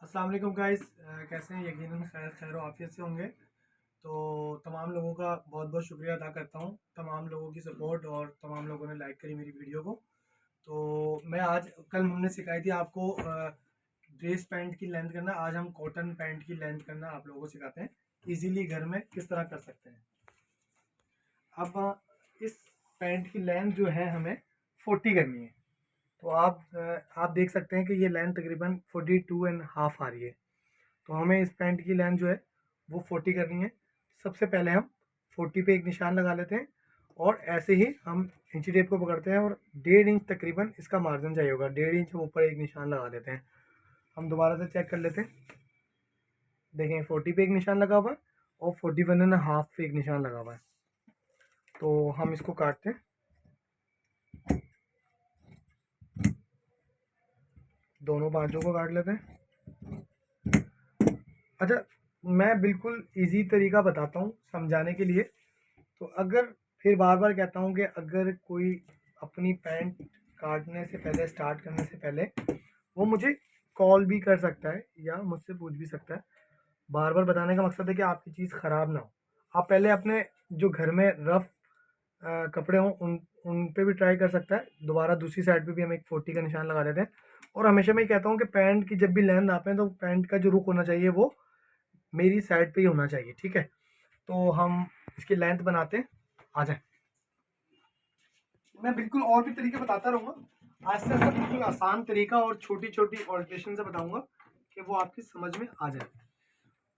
अस्सलाम वालेकुम गाइस, कैसे हैं? यकीनन खैर आफियत से होंगे। तो तमाम लोगों का बहुत बहुत शुक्रिया अदा करता हूँ, तमाम लोगों की सपोर्ट और तमाम लोगों ने लाइक करी मेरी वीडियो को। तो मैं आज कल हमने सिखाई थी आपको ड्रेस पैंट की लेंथ करना, आज हम कॉटन पैंट की लेंथ करना आप लोगों को सिखाते हैं इजीली घर में किस तरह कर सकते हैं। अब इस पैंट की लेंथ जो है हमें 40 करनी है। तो आप देख सकते हैं कि ये लेंथ तकरीबन 42.5 आ रही है। तो हमें इस पैंट की लेंथ जो है वो 40 करनी है। सबसे पहले हम 40 पे एक निशान लगा लेते हैं और ऐसे ही हम इंची टेप को पकड़ते हैं और 1.5 इंच तकरीबन इसका मार्जिन चाहिए होगा। 1.5 इंच हम ऊपर एक निशान लगा देते हैं। हम दोबारा से चेक कर लेते हैं। देखें 40 पे एक निशान लगा हुआ है और 41.5 पे एक निशान लगा हुआ है। तो हम इसको काटते हैं, दोनों बाजू को काट लेते हैं। अच्छा, मैं बिल्कुल इजी तरीका बताता हूँ समझाने के लिए। तो अगर फिर बार बार कहता हूँ कि अगर कोई अपनी पैंट काटने से पहले, स्टार्ट करने से पहले, वो मुझे कॉल भी कर सकता है या मुझसे पूछ भी सकता है। बार बार बताने का मकसद है कि आपकी चीज़ ख़राब ना हो। आप पहले अपने जो घर में रफ़ कपड़े हों उन पे भी ट्राई कर सकता है। दोबारा दूसरी साइड पे भी हम एक 40 का निशान लगा देते हैं। और हमेशा मैं कहता हूँ कि पैंट की जब भी लेंथ नापें तो पैंट का जो रुख होना चाहिए वो मेरी साइड पे ही होना चाहिए, ठीक है। तो हम इसकी लेंथ बनाते हैं, आ जाए। मैं बिल्कुल और भी तरीके बताता रहूँगा। आज से बिल्कुल आसान तरीका और छोटी छोटी ऑल्ट्रेशन से बताऊँगा कि वो आपकी समझ में आ जाए।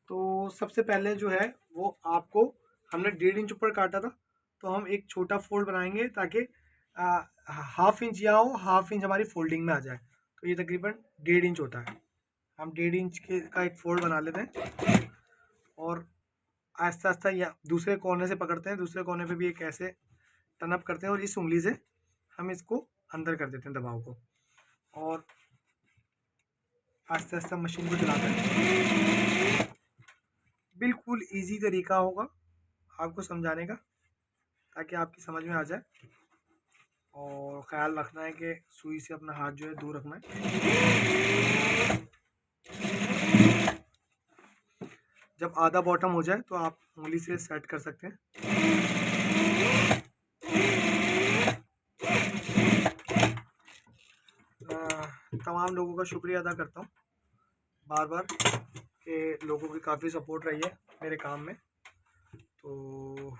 तो सबसे पहले जो है वो आपको, हमने 1.5 इंच ऊपर काटा था, तो हम एक छोटा फोल्ड बनाएंगे ताकि हाफ इंच या हो, हाफ इंच हमारी फोल्डिंग में आ जाए। तो ये तकरीबन 1.5 इंच होता है। हम 1.5 इंच के का एक फोल्ड बना लेते हैं और आहिस्ता आहिस्ता या दूसरे कोने से पकड़ते हैं, दूसरे कोने पे भी एक ऐसे टनअप करते हैं और इस उंगली से हम इसको अंदर कर देते हैं दबाव को, और आहिस्ता आहिस्ता मशीन को चलाते हैं। बिल्कुल इजी तरीका होगा आपको समझाने का ताकि आपकी समझ में आ जाए। और ख़्याल रखना है कि सुई से अपना हाथ जो है दूर रखना है। जब आधा बॉटम हो जाए तो आप उंगली से सेट कर सकते हैं। तमाम लोगों का शुक्रिया अदा करता हूँ बार बार कि लोगों की काफ़ी सपोर्ट रही है मेरे काम में। तो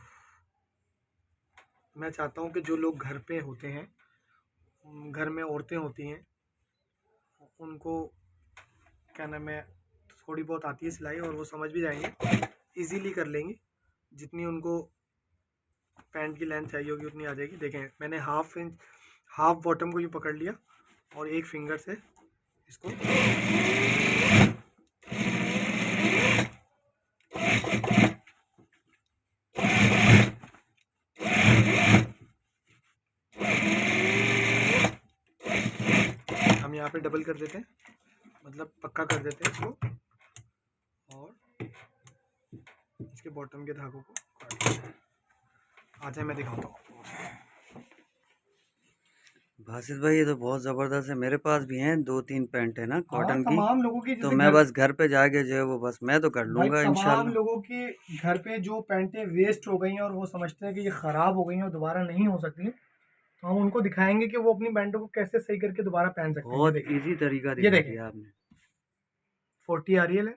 मैं चाहता हूँ कि जो लोग घर पे होते हैं, घर में औरतें होती हैं, उनको क्या नाम है, थोड़ी बहुत आती है सिलाई और वो समझ भी जाएंगे, इजीली कर लेंगी। जितनी उनको पैंट की लेंथ चाहिए होगी उतनी आ जाएगी। देखें मैंने हाफ बॉटम को यूँ पकड़ लिया और एक फिंगर से इसको हम यहाँ पे डबल कर देते हैं, मतलब पक्का कर देते हैं इसको, और इसके बॉटम के धागों को काट देते हैं। आज मैं दिखाता हूँ। भासित भाई, ये तो बहुत ज़बरदस्त है। मेरे पास भी हैं 2-3 पैंट है ना हाँ, कॉटन की। तमाम लोगों की, तो जैसे मैं घर, बस घर पे जाके जो है वो बस मैं तो कर भाई लूँगा तमाम इंशाल्लाह। लोगों के घर पे जो पैंटें वेस्ट हो गई हैं और वो समझते हैं कि ये ख़राब हो गई हैं और दोबारा नहीं हो सकती हैं, तो हम उनको दिखाएंगे कि वो अपनी पैंटों को कैसे सही करके दोबारा पहन सकते हैं। ये बहुत देखिए, इजी तरीका ये दिखा देखें, दिया आपने। 40 आ रही है,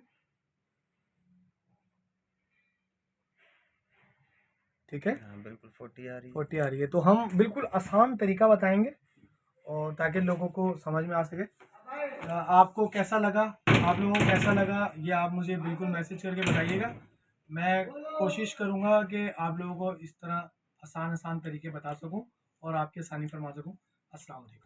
ठीक है, हाँ बिल्कुल 40 आ रही है। 40 आ रही है। तो हम बिल्कुल आसान तरीका बताएंगे और ताकि लोगों को समझ में आ सके। आपको कैसा लगा, आप लोगों को कैसा लगा, ये आप मुझे बिल्कुल मैसेज करके बताइएगा। मैं कोशिश करूँगा कि आप लोगों को इस तरह आसान आसान तरीके बता सकूँ और आपकी आसानी फरमा सकूँ। अस्सलाम वालेकुम।